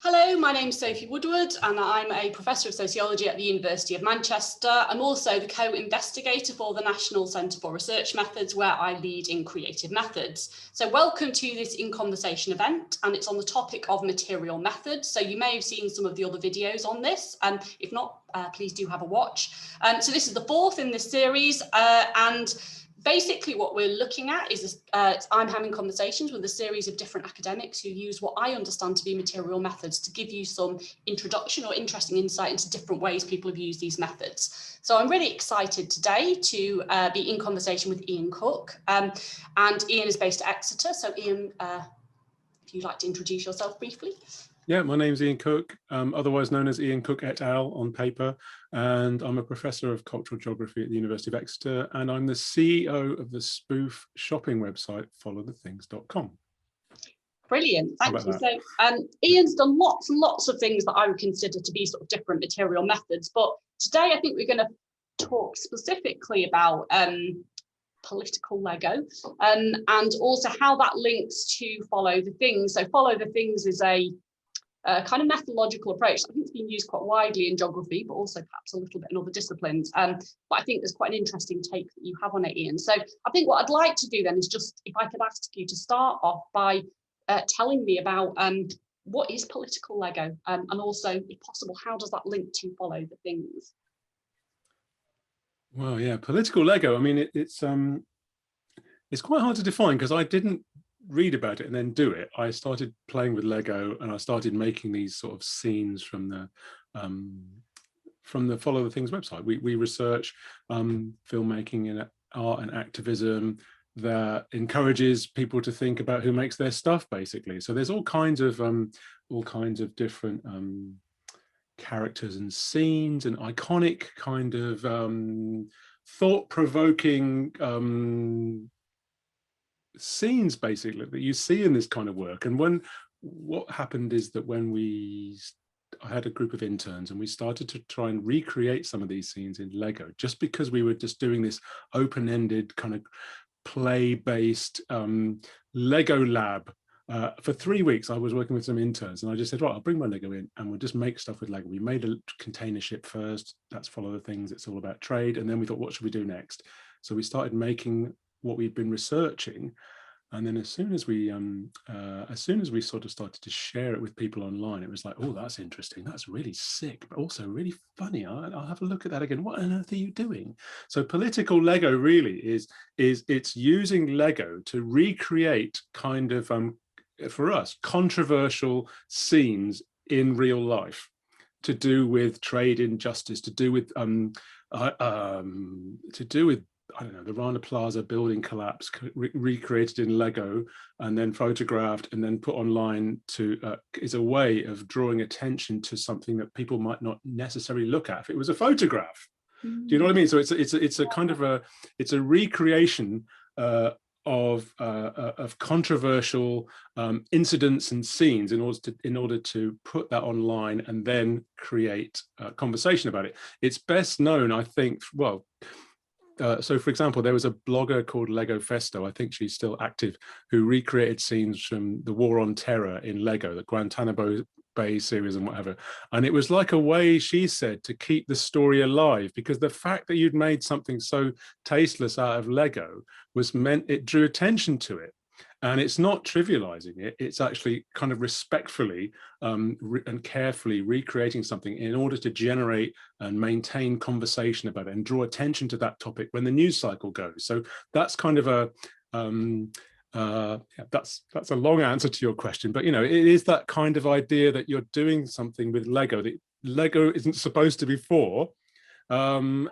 Hello, my name's Sophie Woodward and I'm a Professor of Sociology at the University of Manchester. I'm also the co-investigator for the National Centre for Research Methods, where I lead in creative methods. So welcome to this In Conversation event, and it's on the topic of material methods. So you may have seen some of the other videos on this, and if not, please do have a watch. So this is the fourth in this series, and basically what we're looking at is I'm having conversations with a series of different academics who use what I understand to be material methods to give you some introduction or interesting insight into different ways people have used these methods. So I'm really excited today to be in conversation with Ian Cook, and Ian is based at Exeter. So Ian, if you'd like to introduce yourself briefly. Yeah, my name's Ian Cook, otherwise known as Ian Cook et al. On paper, and I'm a professor of cultural geography at the University of Exeter, and I'm the CEO of the spoof shopping website followthethings.com. Brilliant, thank you. So Ian's done lots and lots of things that I would consider to be sort of different material methods, but today I think we're going to talk specifically about political Lego, and also how that links to follow the things. So follow the things is a kind of methodological approach. I think it's been used quite widely in geography, but also perhaps a little bit in other disciplines. But I think there's quite an interesting take that you have on it, Ian. So I think what I'd like to do then is just, if I could ask you to start off by telling me about what is political Lego, and also, if possible, how does that link to follow the things? Well, yeah, political Lego. I mean, it's quite hard to define because I didn't read about it and then do it. I started playing with Lego and I started making these sort of scenes from the Follow the Things website. We research filmmaking and art and activism that encourages people to think about who makes their stuff, basically. So there's all kinds of different characters and scenes and iconic kind of thought-provoking scenes, basically, that you see in this kind of work. And what happened is that when I had a group of interns and we started to try and recreate some of these scenes in Lego, just because we were just doing this open-ended kind of play-based Lego lab. For 3 weeks, I was working with some interns and I just said, right, I'll bring my Lego in and we'll just make stuff with Lego. We made a container ship first. That's Follow the Things. It's all about trade. And then we thought, what should we do next? So we started making what we'd been researching. And then as soon as we sort of started to share it with people online, it was like, oh, that's interesting. That's really sick, but also really funny. I'll have a look at that again. What on earth are you doing? So political Lego really is it's using Lego to recreate kind of, for us, controversial scenes in real life, to do with trade injustice, to do with I don't know, the Rana Plaza building collapse, recreated in Lego and then photographed and then put online is a way of drawing attention to something that people might not necessarily look at if it was a photograph. Do you know what I mean? So it's a kind of it's a recreation of controversial incidents and scenes in order to put that online and then create a conversation about it. It's best known, I think, well, so for example, there was a blogger called Lego Festo, I think she's still active, who recreated scenes from the War on Terror in Lego, the Guantanamo Bay series and whatever. And it was like a way, she said, to keep the story alive, because the fact that you'd made something so tasteless out of Lego it drew attention to it. And it's not trivializing it, it's actually kind of respectfully and carefully recreating something in order to generate and maintain conversation about it and draw attention to that topic when the news cycle goes. So that's kind of that's a long answer to your question, but you know, it is that kind of idea that you're doing something with Lego that Lego isn't supposed to be for, in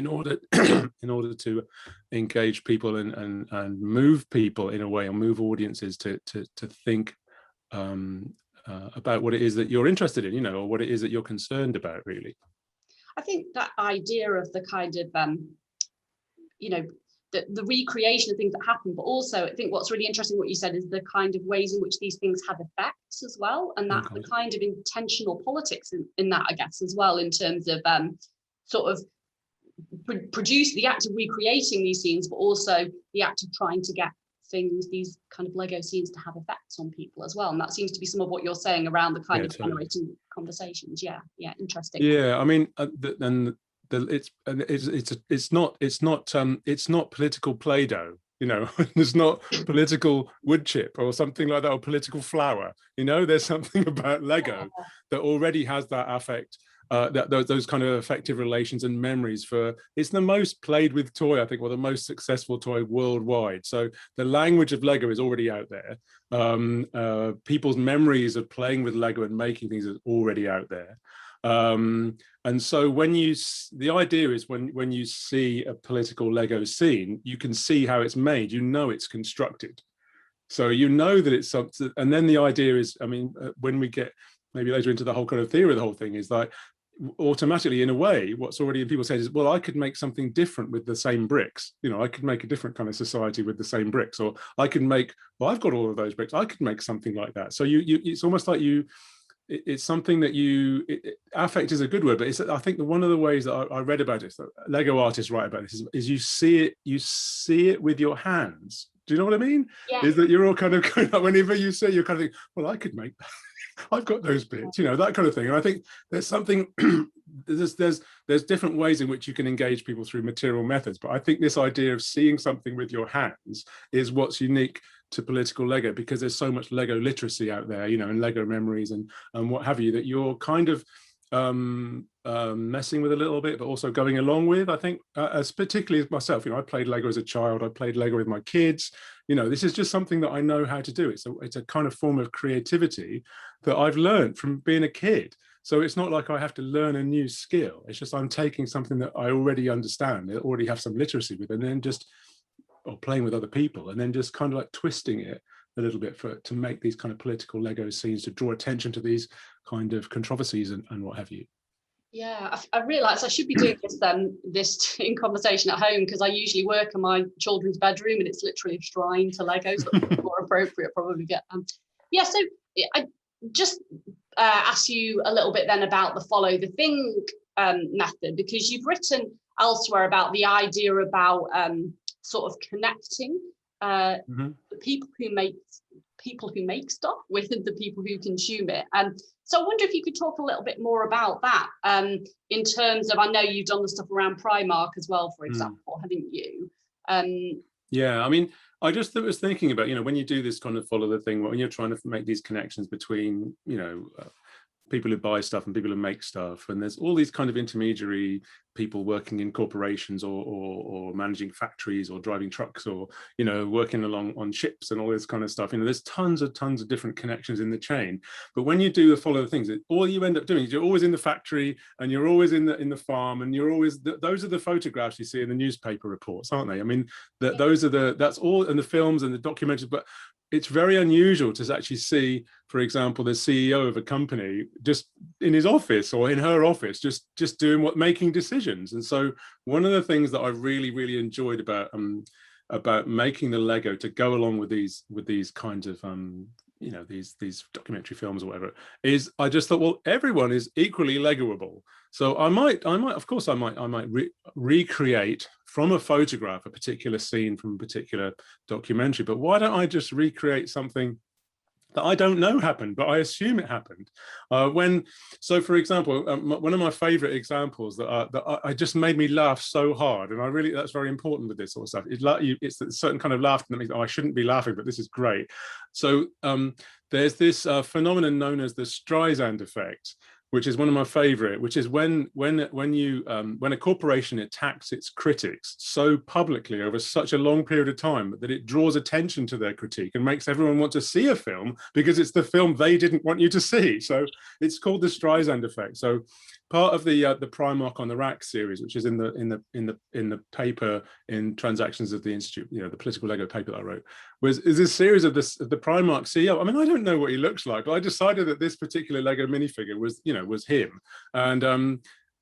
order to engage people and move people in a way, and move audiences to think about what it is that you're interested in, you know, or what it is that you're concerned about, really. I think that idea of the kind of you know, the recreation of things that happen, but also I think what's really interesting what you said is the kind of ways in which these things have effects as well, and that the kind of intentional politics in that, I guess, as well, in terms of sort of produce the act of recreating these scenes, but also the act of trying to get things, these kind of Lego seems to have effects on people as well. And that seems to be some of what you're saying around the kind of totally. generating conversations. Yeah, interesting. Yeah, I mean, it's not political Play-Doh. There's not political wood chip or something like that, or political flour. There's something about Lego that already has that affect, those kind of affective relations and memories. It's the most played with toy, I think, or the most successful toy worldwide. So the language of Lego is already out there. People's memories of playing with Lego and making things is already out there. And so the idea is when you see a political Lego scene, you can see how it's made, it's constructed. So that it's something, and then the idea is, I mean, when we get maybe later into the whole kind of theory of the whole thing, is like automatically, in a way, what's already in people's heads is, well, I could make something different with the same bricks. I could make a different kind of society with the same bricks, or I can make, well, I've got all of those bricks, I could make something like that. So it's almost like it's something that affect is a good word, but I think that one of the ways that I read about it, that Lego artists write about this, is you see it with your hands. Do you know what I mean? Yeah. Is that you're all kind of whenever you see it, you're kind of thinking, well, I could make that. I've got those bits, that kind of thing. And I think there's something, there's different ways in which you can engage people through material methods. But I think this idea of seeing something with your hands is what's unique to political Lego, because there's so much Lego literacy out there, and Lego memories and what have you, that you're kind of messing with a little bit, but also going along with. I think, as particularly as myself, I played Lego as a child. I played Lego with my kids. This is just something that I know how to do. It's a kind of form of creativity that I've learned from being a kid. So it's not like I have to learn a new skill. It's just I'm taking something that I already understand, that already have some literacy with, and then or playing with other people, and then just kind of like twisting it a little bit to make these kind of political Lego scenes, to draw attention to these kind of controversies and what have you. Yeah, I realised I should be doing this in conversation at home, because I usually work in my children's bedroom and it's literally a shrine to Lego, so it's more appropriate probably get. So I just ask you a little bit then about the follow the thing method, because you've written elsewhere about the idea about sort of connecting the people who make stuff with the people who consume it. So I wonder if you could talk a little bit more about that in terms of, I know you've done the stuff around Primark as well, for example, haven't you? Yeah, I mean, I just was thinking about, when you do this kind of follow the thing, when you're trying to make these connections between, people who buy stuff and people who make stuff, and there's all these kind of intermediary people working in corporations or managing factories or driving trucks or working along on ships and all this kind of stuff. There's tons of different connections in the chain. But when you do the follow the things, all you end up doing is you're always in the factory, and you're always in the farm, and you're always those are the photographs you see in the newspaper reports, aren't they? I mean, that's all in the films and the documentaries. But it's very unusual to actually see, for example, the CEO of a company just in his office or in her office, just doing making decisions. And so one of the things that I really, really enjoyed about making the Lego to go along with these kinds of these documentary films or whatever, is I just thought, well, everyone is equally Legoable. So I might recreate from a photograph a particular scene from a particular documentary, but why don't I just recreate something that I don't know happened, but I assume it happened. So for example, one of my favorite examples that I just made me laugh so hard, and that's very important with this sort of stuff. It's a certain kind of laughter that means, oh, I shouldn't be laughing, but this is great. So there's this phenomenon known as the Streisand effect, which is one of my favorite, which is when a corporation attacks its critics so publicly over such a long period of time that it draws attention to their critique and makes everyone want to see a film because it's the film they didn't want you to see. So it's called the Streisand effect. So part of the Primark on the Rack series, which is in the paper in Transactions of the Institute, the political Lego paper that I wrote, is this series of the Primark CEO. I mean, I don't know what he looks like, but I decided that this particular Lego minifigure was him,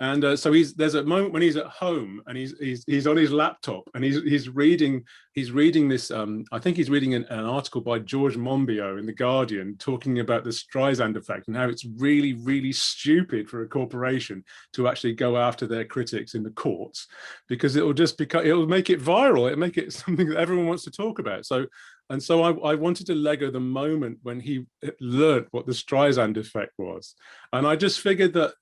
and so there's a moment when he's at home and he's on his laptop and he's reading this. I think he's reading an article by George Monbiot in the Guardian talking about the Streisand effect and how it's really, really stupid for a corporation to actually go after their critics in the courts, because it'll make it viral. It'll make it something that everyone wants to talk about. So And so I wanted to Lego the moment when he learned what the Streisand effect was. And I just figured that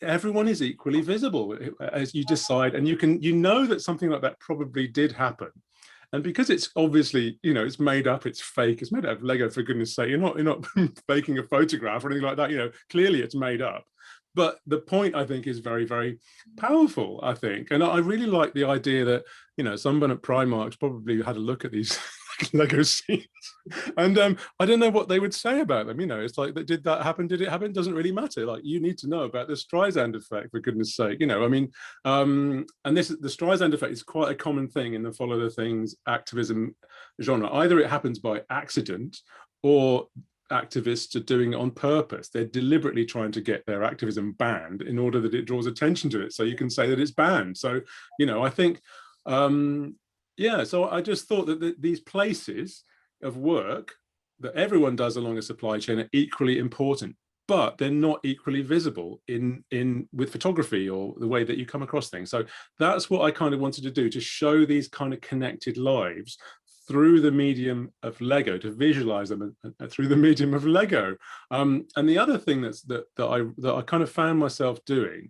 everyone is equally visible as you decide, and you know that something like that probably did happen. And because it's obviously, you know, it's made up, it's fake, it's made out of Lego, for goodness sake, you're not faking a photograph or anything like that, you know, clearly it's made up. But the point, I think, is very, very powerful, I think. And I really like the idea that, you know, someone at Primark's probably had a look at these Lego scenes. And I don't know what they would say about them. You know, it's like, did that happen? Did it happen? Doesn't really matter. Like, you need to know about the Streisand effect, for goodness sake. You know, I mean, and the Streisand effect is quite a common thing in the follow the things activism genre. Either it happens by accident, or activists are doing it on purpose. They're deliberately trying to get their activism banned in order that it draws attention to it, so you can say that it's banned. So, you know, I think, yeah, so I just thought that these places of work that everyone does along a supply chain are equally important, but they're not equally visible with photography or the way that you come across things. So that's what I kind of wanted to do, to show these kind of connected lives through the medium of Lego, to visualize them through the medium of Lego. And the other thing that I kind of found myself doing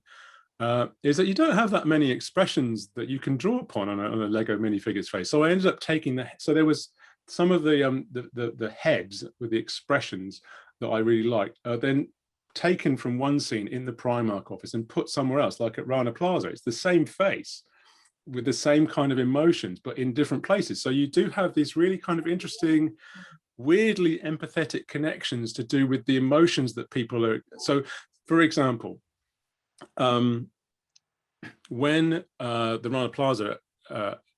is that you don't have that many expressions that you can draw upon on a Lego minifigure's face. So I ended up taking so there was some of the heads with the expressions that I really liked, then taken from one scene in the Primark office and put somewhere else, like at Rana Plaza. It's the same face with the same kind of emotions, but in different places. So you do have these really kind of interesting, weirdly empathetic connections to do with the emotions that people are. So, for example, when the Rana Plaza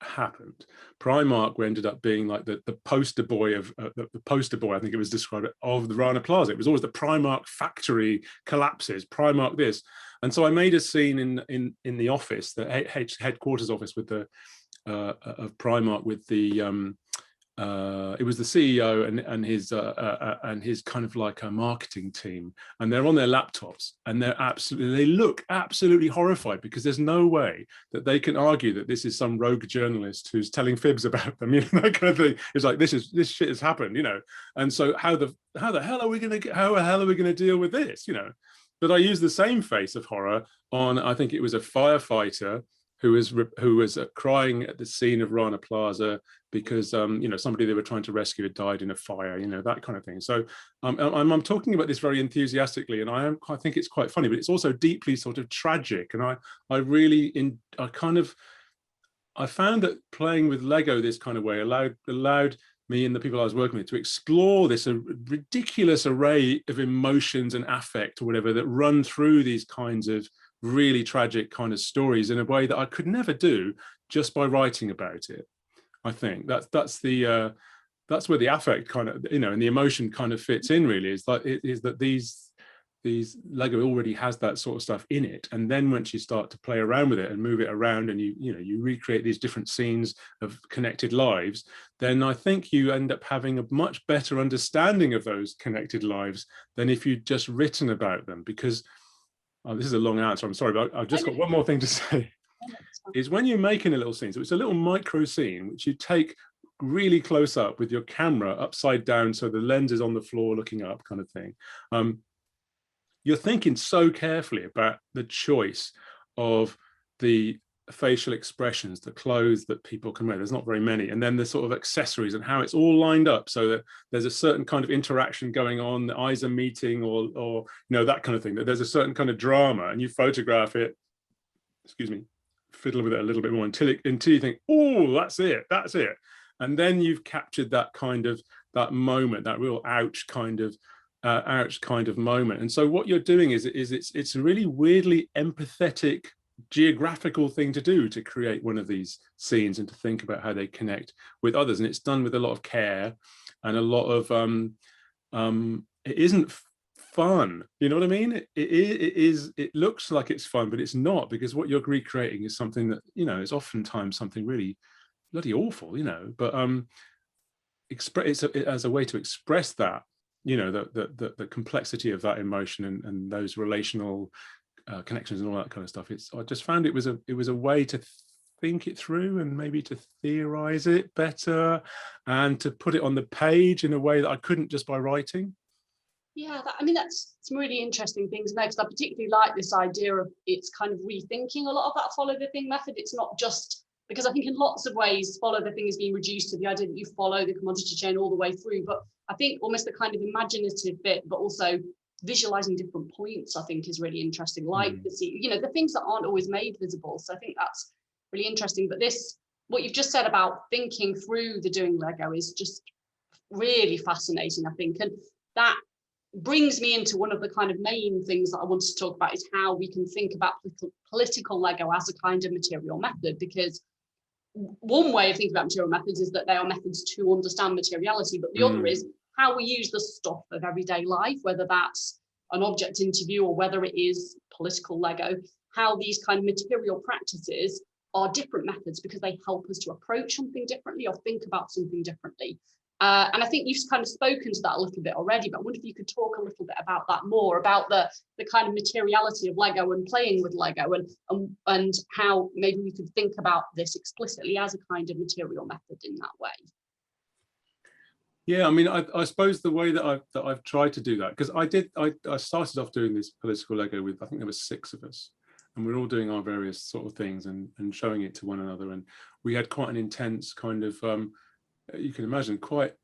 happened, Primark ended up being like the poster boy of the poster boy, I think it was described, of the Rana Plaza. It was always the Primark factory collapses, Primark this. And so I made a scene in the office, the headquarters office with the of Primark, with the it was the CEO and his kind of like a marketing team, and they're on their laptops, and they look absolutely horrified, because there's no way that they can argue that this is some rogue journalist who's telling fibs about them, you know, that kind of thing. It's like, this shit has happened, you know. And so how the hell are we gonna deal with this, you know? But I used the same face of horror on, I think it was a firefighter who was crying at the scene of Rana Plaza because you know, somebody they were trying to rescue had died in a fire, you know, that kind of thing. So I'm talking about this very enthusiastically, and I think it's quite funny, but it's also deeply sort of tragic. And I found that playing with Lego this kind of way allowed me and the people I was working with to explore this ridiculous array of emotions and affect or whatever that run through these kinds of really tragic kind of stories in a way that I could never do just by writing about it. I think that's where the affect kind of, you know, and the emotion kind of fits in, really, is that these Lego already has that sort of stuff in it. And then once you start to play around with it and move it around, and you recreate these different scenes of connected lives, then I think you end up having a much better understanding of those connected lives than if you'd just written about them. Because this is a long answer, I'm sorry, but I've just got one more thing to say. Is when you're making a little scene, so it's a little micro scene which you take really close up with your camera upside down, so the lens is on the floor looking up, kind of thing. You're thinking so carefully about the choice of the facial expressions, the clothes that people can wear. There's not very many. And then the sort of accessories and how it's all lined up so that there's a certain kind of interaction going on, the eyes are meeting, or you know, that kind of thing, that there's a certain kind of drama, and you photograph it, excuse me, fiddle with it a little bit more until you think, oh, that's it. And then you've captured that kind of, that moment, that real ouch kind of moment. And so what you're doing is it's a really weirdly empathetic, geographical thing to do, to create one of these scenes and to think about how they connect with others. And it's done with a lot of care and a lot of it isn't fun, you know what I mean? It looks like it's fun, but it's not, because what you're recreating is something that, you know, is oftentimes something really bloody awful, you know. But it's as a way to express that, you know, the complexity of that emotion and those relational connections and all that kind of stuff. I just found it was a way to think it through and maybe to theorize it better and to put it on the page in a way that I couldn't just by writing. Yeah, I mean, that's some really interesting things there, because I particularly like this idea of it's kind of rethinking a lot of that follow the thing method. It's not just, because I think in lots of ways follow the thing is being reduced to the idea that you follow the commodity chain all the way through, but I think almost the kind of imaginative bit, but also visualizing different points, I think is really interesting, like the things that aren't always made visible. So I think that's really interesting. But this, what you've just said about thinking through the doing Lego is just really fascinating, I think. And that brings me into one of the kind of main things that I wanted to talk about, is how we can think about political Lego as a kind of material method. Because one way of thinking about material methods is that they are methods to understand materiality, but the other is how we use the stuff of everyday life, whether that's an object interview or whether it is political Lego, how these kind of material practices are different methods because they help us to approach something differently or think about something differently. And I think you've kind of spoken to that a little bit already, but I wonder if you could talk a little bit about that more, about the kind of materiality of Lego and playing with Lego, and how maybe we could think about this explicitly as a kind of material method in that way. Yeah, I mean, I suppose the way that I've tried to do that, because I started off doing this political Lego with, I think there were 6 of us, and we're all doing our various sort of things and showing it to one another, and we had quite an intense kind of you can imagine, quite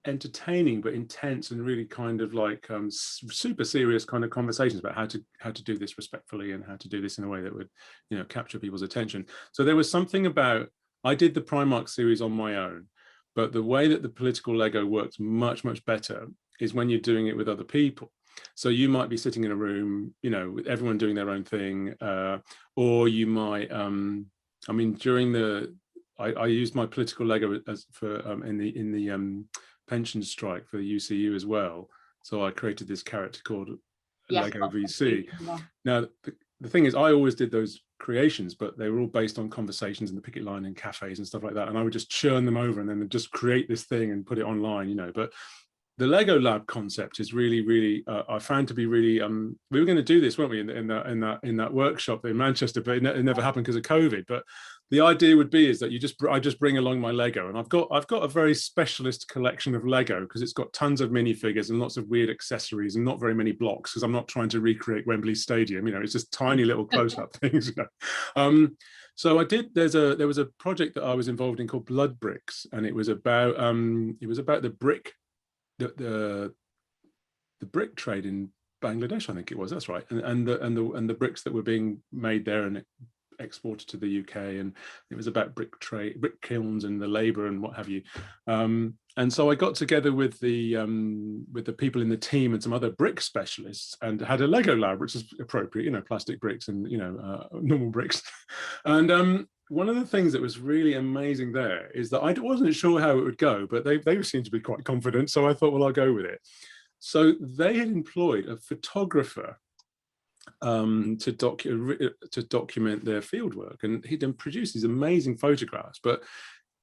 entertaining but intense and really kind of like super serious kind of conversations about how to do this respectfully and how to do this in a way that would, you know, capture people's attention. So there was something about, I did the Primark series on my own, but the way that the political Lego works much better is when you're doing it with other people. So you might be sitting in a room, you know, with everyone doing their own thing, or you might I mean, during the I used my political Lego as for in the pension strike for the UCU as well. So I created this character called Lego VC. Yeah. Now, the thing is, I always did those creations, but they were all based on conversations in the picket line and cafes and stuff like that. And I would just churn them over and then just create this thing and put it online, you know. But the Lego Lab concept is really I found to be really we were going to do this, weren't we, in that workshop in Manchester, but it never happened because of COVID. But the idea would be is that I just bring along my Lego, and I've got a very specialist collection of Lego because it's got tons of minifigures and lots of weird accessories and not very many blocks, because I'm not trying to recreate Wembley Stadium, you know, it's just tiny little close-up things, you know. So there was a project that I was involved in called Blood Bricks, and it was about the brick trade in Bangladesh, I think it was. That's right, and the bricks that were being made there and exported to the UK, and it was about brick kilns and the labour and what have you. And so I got together with the people in the team and some other brick specialists, and had a Lego lab, which is appropriate, you know, plastic bricks and, you know, normal bricks. And one of the things that was really amazing there is that I wasn't sure how it would go, but they seemed to be quite confident. So I thought, well, I'll go with it. So they had employed a photographer to document their fieldwork, and he'd produced these amazing photographs, but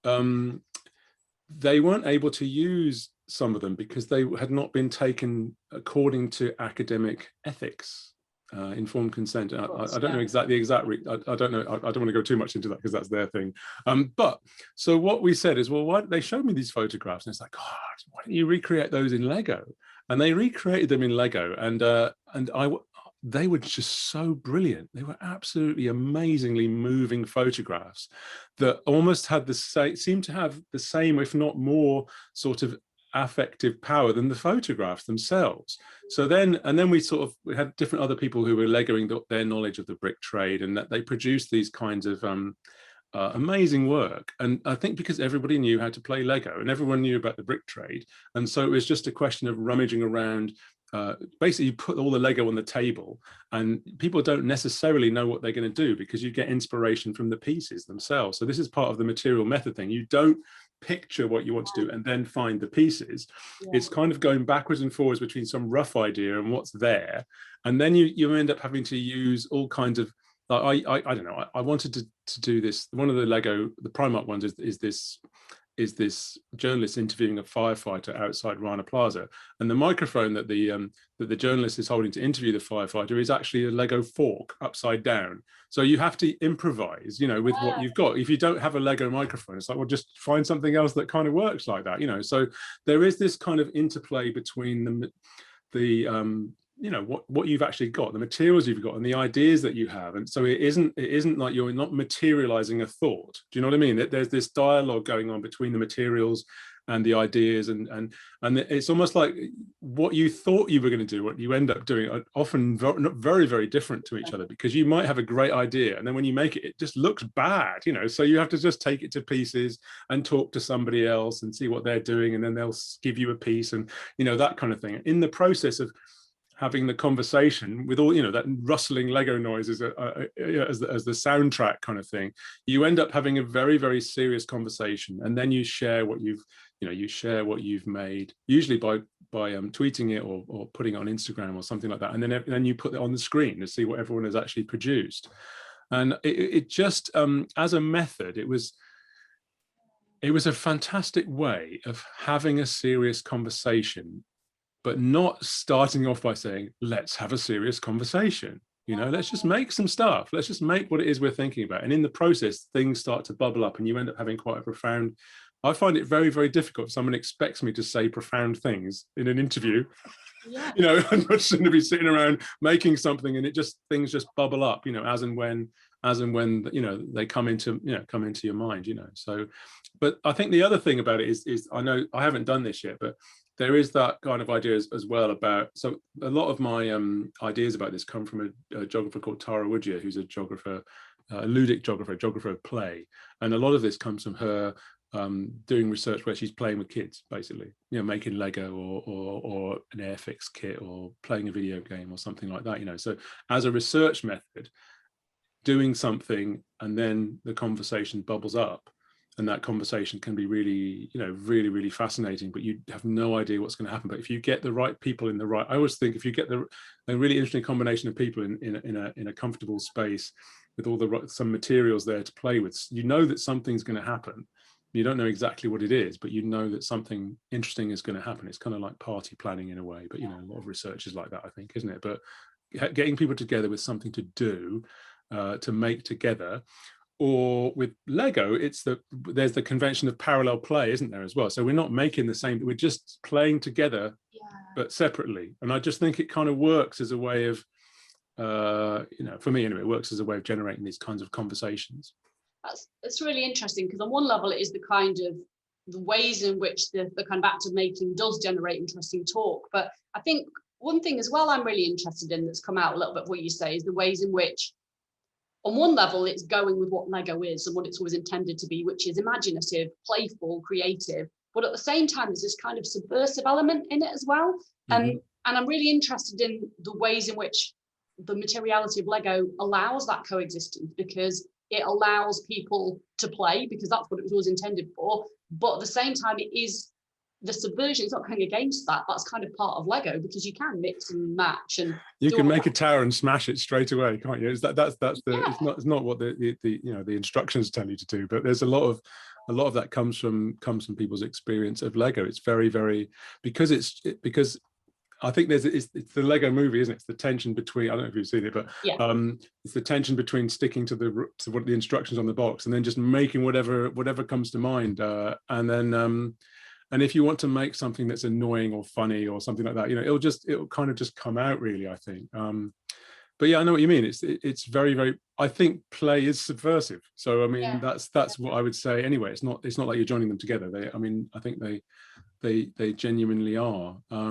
they weren't able to use some of them because they had not been taken according to academic ethics. Informed consent. I don't know exactly I don't know. I don't want to go too much into that because that's their thing. But so what we said is, well, why they showed me these photographs, and it's like, God, why don't you recreate those in Lego? And they recreated them in Lego, and they were just so brilliant. They were absolutely amazingly moving photographs that almost had seemed to have the same, if not more, sort of affective power than the photographs themselves. So then we had different other people who were Legoing their knowledge of the brick trade, and that they produced these kinds of amazing work. And I think because everybody knew how to play Lego and everyone knew about the brick trade, and so it was just a question of rummaging around. Basically, you put all the Lego on the table, and people don't necessarily know what they're going to do because you get inspiration from the pieces themselves. So this is part of the material method thing. You don't picture what you want to do and then find the pieces. It's kind of going backwards and forwards between some rough idea and what's there, and then you end up having to use all kinds of, I don't know, I wanted to do this. One of the Primark ones is this, is this journalist interviewing a firefighter outside Rana Plaza, and the microphone that the journalist is holding to interview the firefighter is actually a Lego fork upside down. So you have to improvise, you know, with what you've got. If you don't have a Lego microphone, it's like, well, just find something else that kind of works like that, you know. So there is this kind of interplay between the you know, what you've actually got, the materials you've got, and the ideas that you have. And so it isn't like you're not materializing a thought. Do you know what I mean? There's this dialogue going on between the materials and the ideas, and it's almost like what you thought you were going to do, what you end up doing, are often very, very different to each other, because you might have a great idea, and then when you make it, it just looks bad, you know. So you have to just take it to pieces and talk to somebody else and see what they're doing, and then they'll give you a piece, and, you know, that kind of thing. In the process of having the conversation with all, you know, that rustling Lego noise as the soundtrack kind of thing, you end up having a very, very serious conversation, and then you share what you've, you know, you share what you've made, usually by tweeting it or putting it on Instagram or something like that, and then you put it on the screen to see what everyone has actually produced. And it just as a method, it was a fantastic way of having a serious conversation, but not starting off by saying, let's have a serious conversation. You know, let's just make some stuff. Let's just make what it is we're thinking about. And in the process, things start to bubble up, and you end up having quite a profound, I find it very, very difficult if someone expects me to say profound things in an interview. Yeah. You know, I'm much sooner be sitting around making something, and things just bubble up, you know, as and when, you know, they come into your mind, you know. So, but I think the other thing about it is I know I haven't done this yet, but there is that kind of ideas as well about, so a lot of my ideas about this come from a geographer called Tara Woodward, who's a geographer, a ludic geographer, a geographer of play. And a lot of this comes from her doing research where she's playing with kids, basically, you know, making Lego or an Airfix kit or playing a video game or something like that, you know. So as a research method, doing something and then the conversation bubbles up. And that conversation can be really, you know, really, really fascinating, but you have no idea what's going to happen. But if you get the right people in the right, I always think if you get a really interesting combination of people in a comfortable space with all some materials there to play with, you know that something's going to happen. You don't know exactly what it is, but you know that something interesting is going to happen. It's kind of like party planning in a way, but, you know, a lot of research is like that, I think, isn't it? But getting people together with something to do, to make together. Or with Lego, there's the convention of parallel play, isn't there, as well? So we're not making the same, we're just playing together, but separately. And I just think it kind of works as a way of, you know, for me anyway, it works as a way of generating these kinds of conversations. It's really interesting, because on one level, it is the kind of the ways in which the kind of act of making does generate interesting talk. But I think one thing as well I'm really interested in that's come out a little bit of what you say is the ways in which, on one level, it's going with what Lego is and what it's always intended to be, which is imaginative, playful, creative. But at the same time, there's this kind of subversive element in it as well. Mm-hmm. And I'm really interested in the ways in which the materiality of Lego allows that coexistence, because it allows people to play, because that's what it was always intended for. But at the same time, it is the subversion. It's not going against that. That's kind of part of Lego, because you can mix and match, and you can make a tower and smash it straight away, can't you? That's it's not what the you know, the instructions tell you to do, but there's a lot of that comes from people's experience of Lego. It's very, very, because I think it's the Lego movie, isn't it? It's the tension between, I don't know if you've seen it, but yeah. It's the tension between sticking to what the instructions on the box and then just making whatever comes to mind, and if you want to make something that's annoying or funny or something like that, you know, it'll kind of just come out, really, I think. But yeah, I know what you mean. It's very, very, I think play is subversive. So I mean, that's what I would say anyway. It's not like you're joining them together. I think they genuinely are. I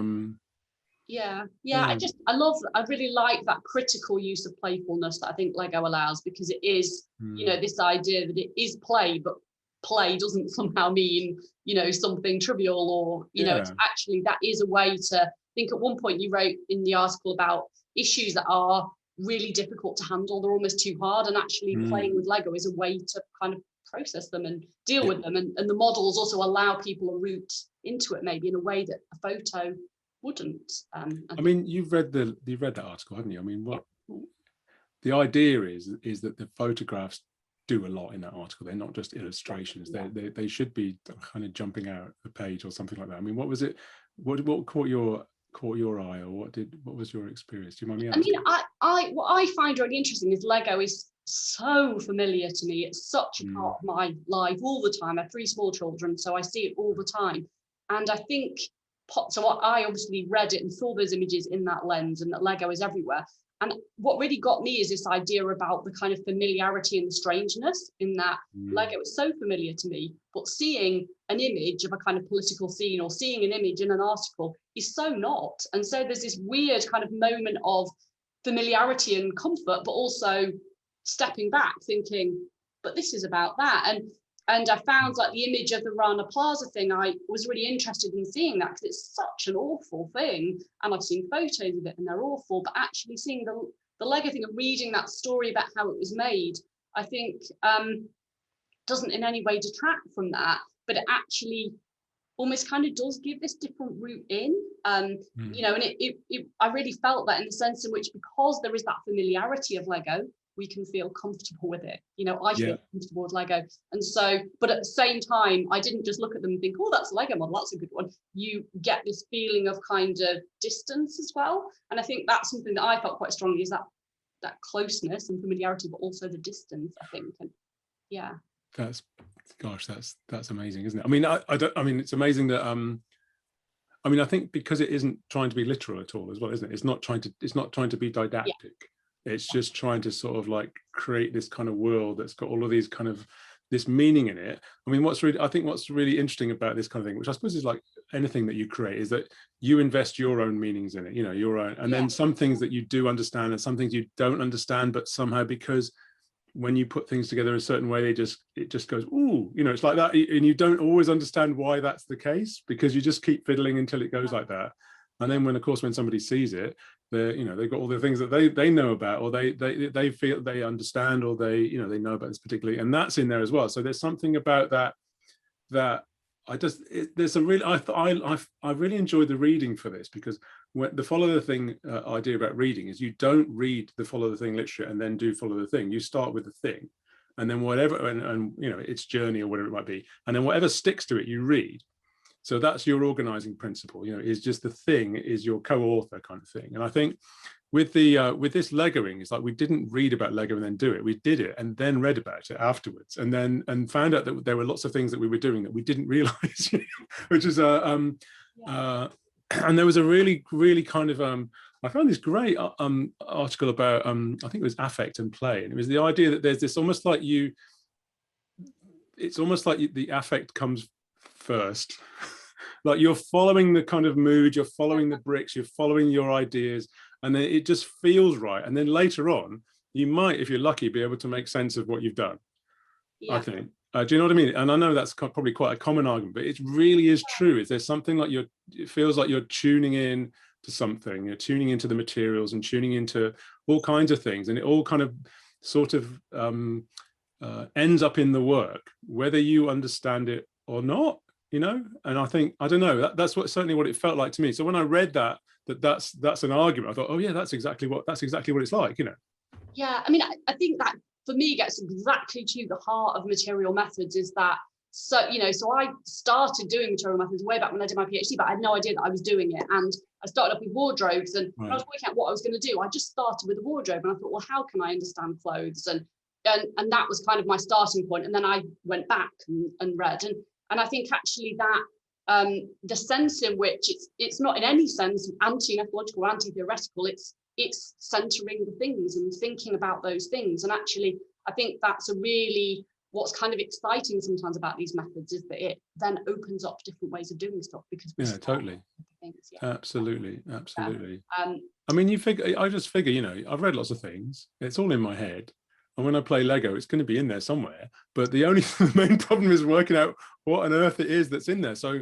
really like that critical use of playfulness that I think Lego allows, because it is, you know, this idea that it is play, but play doesn't somehow mean, you know, something trivial, or, you know, it's actually, that is a way to think. At one point you wrote in the article about issues that are really difficult to handle, they're almost too hard, and actually playing with Lego is a way to kind of process them and deal with them, and the models also allow people a route into it, maybe in a way that a photo wouldn't. I mean, you've read that article, haven't you? I mean, what the idea is that the photographs do a lot in that article. They're not just illustrations. They should be kind of jumping out the page or something like that. I mean, what was it? What caught your eye, or what was your experience? Do you mind me asking? I mean, what I find really interesting is Lego is so familiar to me. It's such a part of my life all the time. I have 3 small children, so I see it all the time. And I think, so I obviously read it and saw those images in that lens, and that Lego is everywhere. And what really got me is this idea about the kind of familiarity and the strangeness, in that Lego is so familiar to me, but seeing an image of a kind of political scene or seeing an image in an article is so not. And so there's this weird kind of moment of familiarity and comfort, but also stepping back thinking, but this is about that. And I found like the image of the Rana Plaza thing, I was really interested in seeing that because it's such an awful thing. And I've seen photos of it and they're awful, but actually seeing the Lego thing and reading that story about how it was made, I think doesn't in any way detract from that, but it actually almost kind of does give this different route in, you know, and I really felt that in the sense in which, because there is that familiarity of Lego, we can feel comfortable with it. You know, I feel comfortable with Lego. And so, but at the same time, I didn't just look at them and think, oh, that's a Lego model, that's a good one. You get this feeling of kind of distance as well. And I think that's something that I felt quite strongly, is that closeness and familiarity, but also the distance, I think. And yeah. That's amazing, isn't it? I mean, I mean, it's amazing that I mean, I think because it isn't trying to be literal at all as well, isn't it? It's not trying to be didactic. Yeah. It's just trying to sort of like create this kind of world that's got all of these kind of this meaning in it. I mean, I think what's really interesting about this kind of thing, which I suppose is like anything that you create, is that you invest your own meanings in it, you know, your own, and then some things that you do understand and some things you don't understand, but somehow, because when you put things together a certain way, it just goes, ooh, you know, it's like that, and you don't always understand why that's the case, because you just keep fiddling until it goes like that. And then when somebody sees it, they've got all the things that they know about, or they feel they understand, or they know about this particularly, and that's in there as well. So there's something about that I really enjoyed the reading for this, because when the follow the thing idea about reading is, you don't read the follow the thing literature and then do follow the thing. You start with the thing, and then whatever, and you know, its journey or whatever it might be, and then whatever sticks to it, you read. So that's your organizing principle, you know, is just the thing is your co-author kind of thing. And I think with this Legoing, it's like we didn't read about Lego and then do it. We did it and then read about it afterwards, and found out that there were lots of things that we were doing that we didn't realize, which is and there was a really kind of I found this great article about I think it was affect and play, and it was the idea that there's this almost like the affect comes first. Like you're following the kind of mood, you're following the bricks, you're following your ideas, and then it just feels right. And then later on, you might, if you're lucky, be able to make sense of what you've done. I think. Do you know what I mean? And I know that's probably quite a common argument, but it really is true. Is there something like it feels like you're tuning in to something, you're tuning into the materials and tuning into all kinds of things, and it all kind of sort of ends up in the work, whether you understand it or not. You know, and I think, I don't know, that's certainly what it felt like to me. So when I read that's an argument, I thought, oh yeah, that's exactly what it's like, you know. Yeah, I mean, I think that for me gets exactly to the heart of material methods, is that, so, you know, so I started doing material methods way back when I did my PhD, but I had no idea that I was doing it. And I started off with wardrobes, and when I was working out what I was going to do, I just started with a wardrobe, and I thought, well, how can I understand clothes? And that was kind of my starting point. And then I went back and read, and I think actually that the sense in which it's not in any sense anti-methodological or anti-theoretical, it's centering the things and thinking about those things. And actually, I think that's what's kind of exciting sometimes about these methods, is that it then opens up different ways of doing stuff, because totally. Things, absolutely. I mean, I just figure, you know, I've read lots of things, it's all in my head. And when I play Lego, it's going to be in there somewhere. But the main problem is working out what on earth it is that's in there. So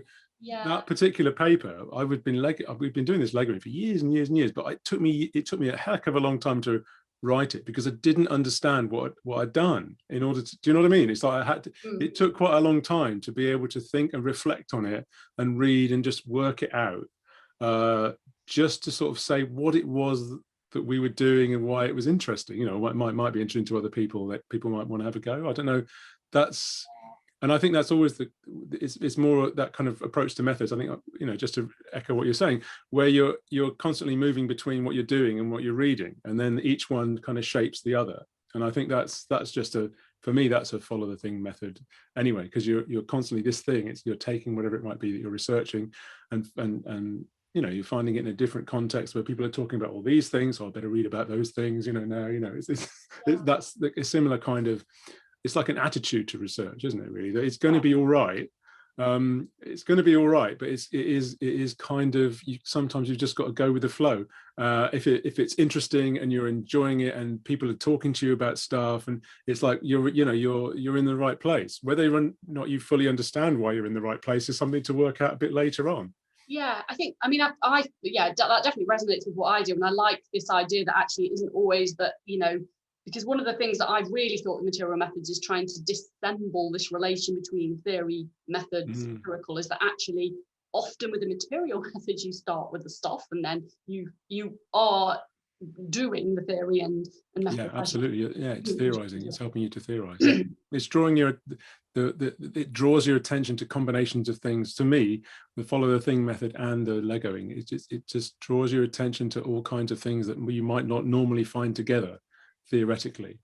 that particular paper, we've been doing this Legoing for years and years and years, but it took me a heck of a long time to write it, because I didn't understand what I'd done in order to, do you know what I mean? It's like it took quite a long time to be able to think and reflect on it and read and just work it out, just to sort of say what it was we were doing and why it was interesting. You know, what might be interesting to other people, that people might want to have a go. I don't know. And I think that's always it's more that kind of approach to methods. I think, you know, just to echo what you're saying, where you're constantly moving between what you're doing and what you're reading, and then each one kind of shapes the other. And I think that's just for me, that's a follow the thing method anyway, because you're constantly this thing. You're taking whatever it might be that you're researching, and you know, you're finding it in a different context where people are talking about all these things. So I better read about those things. You know, now, you know, that's a similar kind of. It's like an attitude to research, isn't it? Really, that it's going to be all right. It's going to be all right, but it is kind of, sometimes you've just got to go with the flow. If it's interesting and you're enjoying it and people are talking to you about stuff, and it's like you're in the right place. Whether or not you fully understand why you're in the right place is something to work out a bit later on. Yeah, I think, I mean, that definitely resonates with what I do, and I like this idea that actually it isn't always that, you know, because one of the things that I've really thought in material methods is trying to disassemble this relation between theory, methods, empirical, is that actually often with the material methods you start with the stuff and then you are doing the theory and method. Yeah, absolutely. Yeah, it's theorizing. It's helping you to theorize. It's drawing it draws your attention to combinations of things. To me, the follow the thing method and the Legoing, it just draws your attention to all kinds of things that you might not normally find together theoretically.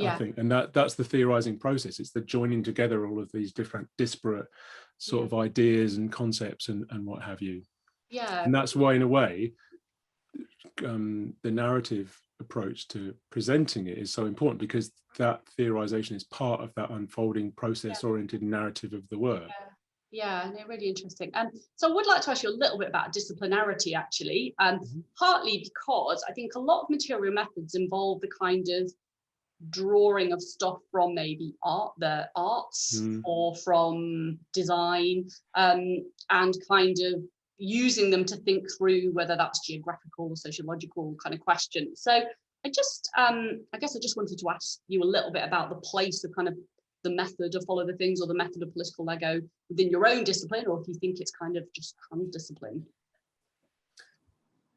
I think, and that's the theorizing process. It's the joining together all of these different disparate sort of ideas and concepts and what have you. And that's why, in a way, the narrative approach to presenting it is so important, because that theorization is part of that unfolding process oriented narrative of the work. Yeah, no, really interesting. So I would like to ask you a little bit about disciplinarity, actually, partly because I think a lot of material methods involve the kind of drawing of stuff from maybe the arts or from design, and kind of using them to think through whether that's geographical or sociological kind of questions. So I guess I just wanted to ask you a little bit about the place of kind of the method of follow the things or the method of political Lego within your own discipline, or if you think it's kind of just trans-discipline.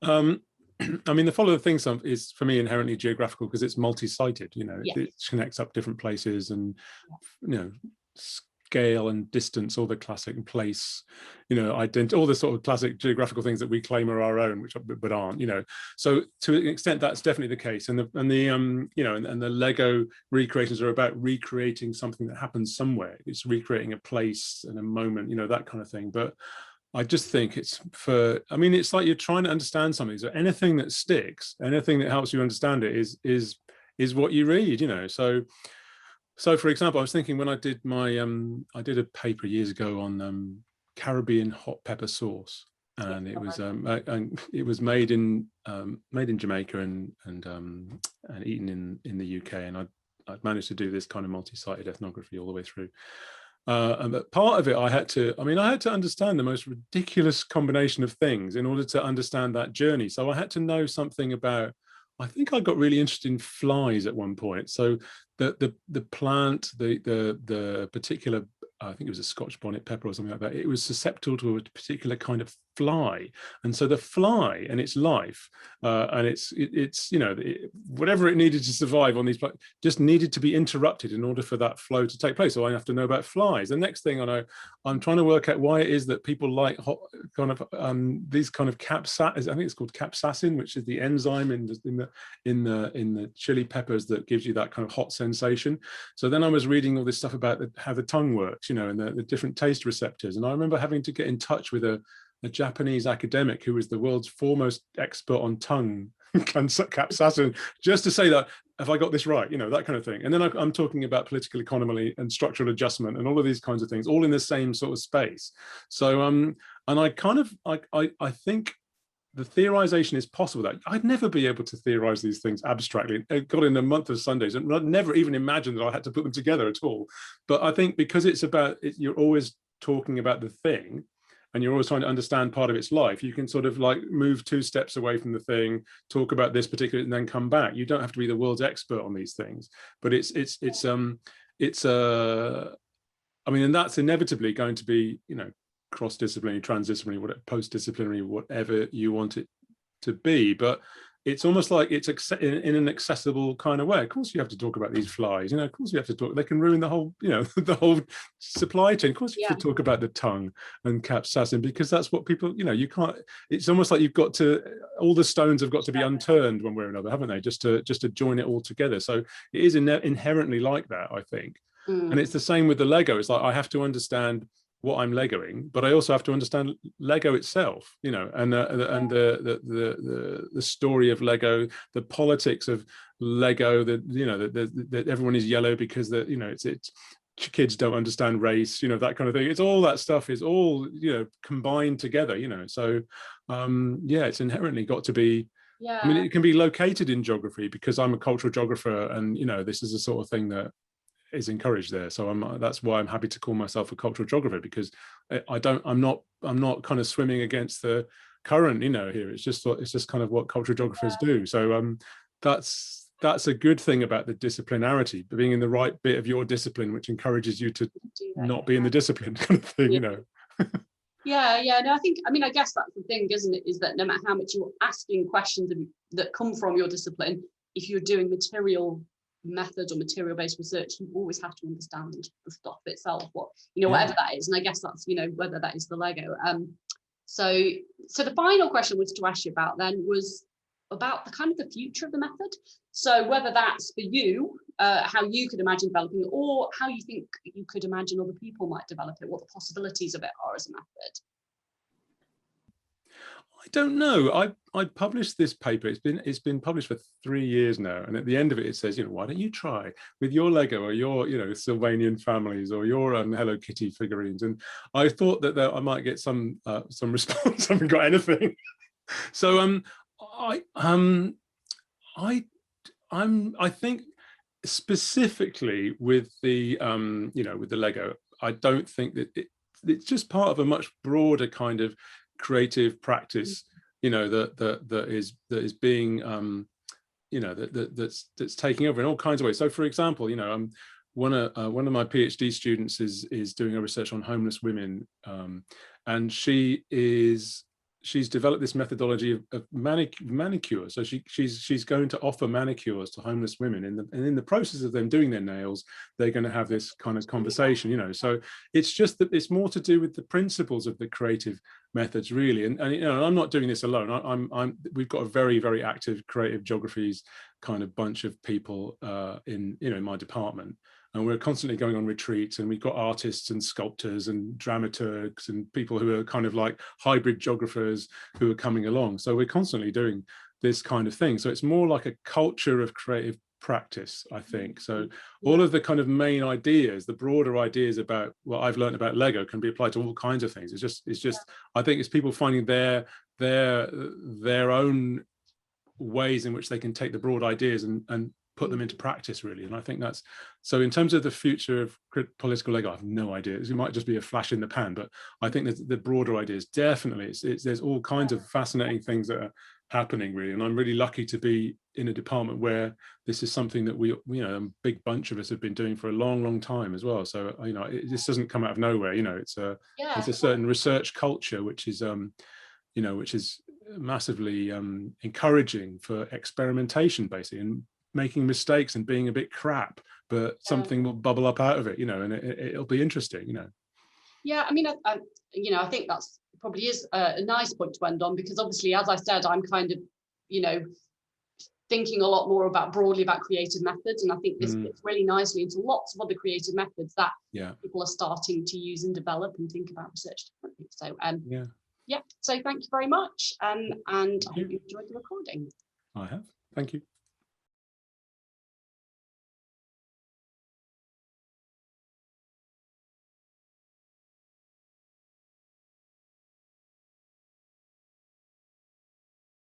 I mean, the follow the things is for me inherently geographical because it's multi-sited, you know, it connects up different places and, you know, scale and distance, all the classic place, you know, all the sort of classic geographical things that we claim are our own, which but aren't, you know. So to an extent, that's definitely the case. And the you know, and the Lego recreations are about recreating something that happens somewhere. It's recreating a place and a moment, you know, that kind of thing. But I just think it's like you're trying to understand something. So anything that sticks, anything that helps you understand it is what you read, you know. So for example, I was thinking when I did my I did a paper years ago on Caribbean hot pepper sauce, and it was made in Jamaica and eaten in the UK, and I'd managed to do this kind of multi-sited ethnography all the way through. But part of it, I had to understand the most ridiculous combination of things in order to understand that journey. So I had to know something about, I think I got really interested in flies at one point. So the plant, the particular, I think it was a Scotch bonnet pepper or something like that, it was susceptible to a particular kind of fly. And so the fly and its life and it's you know, whatever it needed to survive on these just needed to be interrupted in order for that flow to take place. So I have to know about flies. The next thing I know, I'm trying to work out why it is that people like hot kind of these kind of capsaicin, I think it's called capsaicin, which is the enzyme in the chili peppers that gives you that kind of hot sensation. So then I was reading all this stuff about how the tongue works, you know, and the different taste receptors. And I remember having to get in touch with a Japanese academic who was the world's foremost expert on tongue capsaicin, just to say that, have I got this right, you know, that kind of thing. And then I'm talking about political economy and structural adjustment and all of these kinds of things, all in the same sort of space. So and I kind of I think the theorization is possible. That I'd never be able to theorize these things abstractly. It got in a month of Sundays, and I'd never even imagined that I had to put them together at all. But I think because it's about you're always talking about the thing, and you're always trying to understand part of its life, you can sort of like move 2 steps away from the thing, talk about this particular, and then come back. You don't have to be the world's expert on these things, but it's I mean, and that's inevitably going to be, you know, cross-disciplinary, transdisciplinary, whatever, post-disciplinary, whatever you want it to be. But it's almost like it's in an accessible kind of way. Of course you have to talk about these flies, of course you have to talk, they can ruin the whole, the whole supply chain. Of course you have to talk about the tongue and capsaicin, because that's what people, you can't, it's almost like you've got to, all the stones have got to be unturned one way or another, haven't they, just to join it all together. So it is inherently like that, I think. And it's the same with the Lego. It's like, I have to understand what I'm Legoing, but I also have to understand Lego itself, and the story of Lego, the politics of Lego, that everyone is yellow because it's kids don't understand race, that kind of thing. It's all that stuff is all combined together, so it's inherently got to be. I mean, it can be located in geography because I'm a cultural geographer, and this is the sort of thing that is encouraged there. So that's why I'm happy to call myself a cultural geographer, because I'm not kind of swimming against the current, here. It's just kind of what cultural geographers do. So that's a good thing about the disciplinarity, being in the right bit of your discipline, which encourages you to not be in the discipline kind of thing, No, I guess that's the thing, isn't it, is that no matter how much you're asking questions that come from your discipline, if you're doing material method or material-based research, you always have to understand the stuff itself, whatever that is. And I guess that's whether that is the Lego. So the final question was to ask you about then was about the kind of the future of the method. So whether that's for you, how you could imagine developing it, or how you think you could imagine other people might develop it, what the possibilities of it are as a method. I don't know. I published this paper. It's been published for 3 years now, and at the end of it, it says, why don't you try with your Lego or your, Sylvanian families or your Hello Kitty figurines? And I thought that I might get some response. I haven't got anything. So I think specifically with the with the Lego, I don't think that it's just part of a much broader kind of creative practice, that is being that's taking over in all kinds of ways. So for example, one of my PhD students is doing a research on homeless women, and she's developed this methodology of manicure. So she's going to offer manicures to homeless women, and in the process of them doing their nails, they're going to have this kind of conversation, so it's just that it's more to do with the principles of the creative methods, really. And I'm not doing this alone. We've got a very, very active creative geographies kind of bunch of people in my department. And we're constantly going on retreats, and we've got artists and sculptors and dramaturgs and people who are kind of like hybrid geographers who are coming along. So we're constantly doing this kind of thing. So it's more like a culture of creative practice, I think. So all of the kind of main ideas, the broader ideas about what I've learned about Lego can be applied to all kinds of things. It's just I think it's people finding their own ways in which they can take the broad ideas and put them into practice, really. And I think that's so. In terms of the future of political Lego, I have no idea. It might just be a flash in the pan, but I think that the broader ideas definitely. There's all kinds of fascinating things that are happening, really. And I'm really lucky to be in a department where this is something that we a big bunch of us have been doing for a long, long time as well. So this doesn't come out of nowhere. It's a certain research culture which is which is massively encouraging for experimentation, basically, and making mistakes and being a bit crap, but something will bubble up out of it, and it'll be interesting, I think that's probably is a nice point to end on, because obviously, as I said, I'm kind of thinking a lot more broadly about creative methods, and I think this fits really nicely into lots of other creative methods that people are starting to use and develop and think about research differently. So so thank you very much, and I hope you enjoyed the recording. I have. Thank you.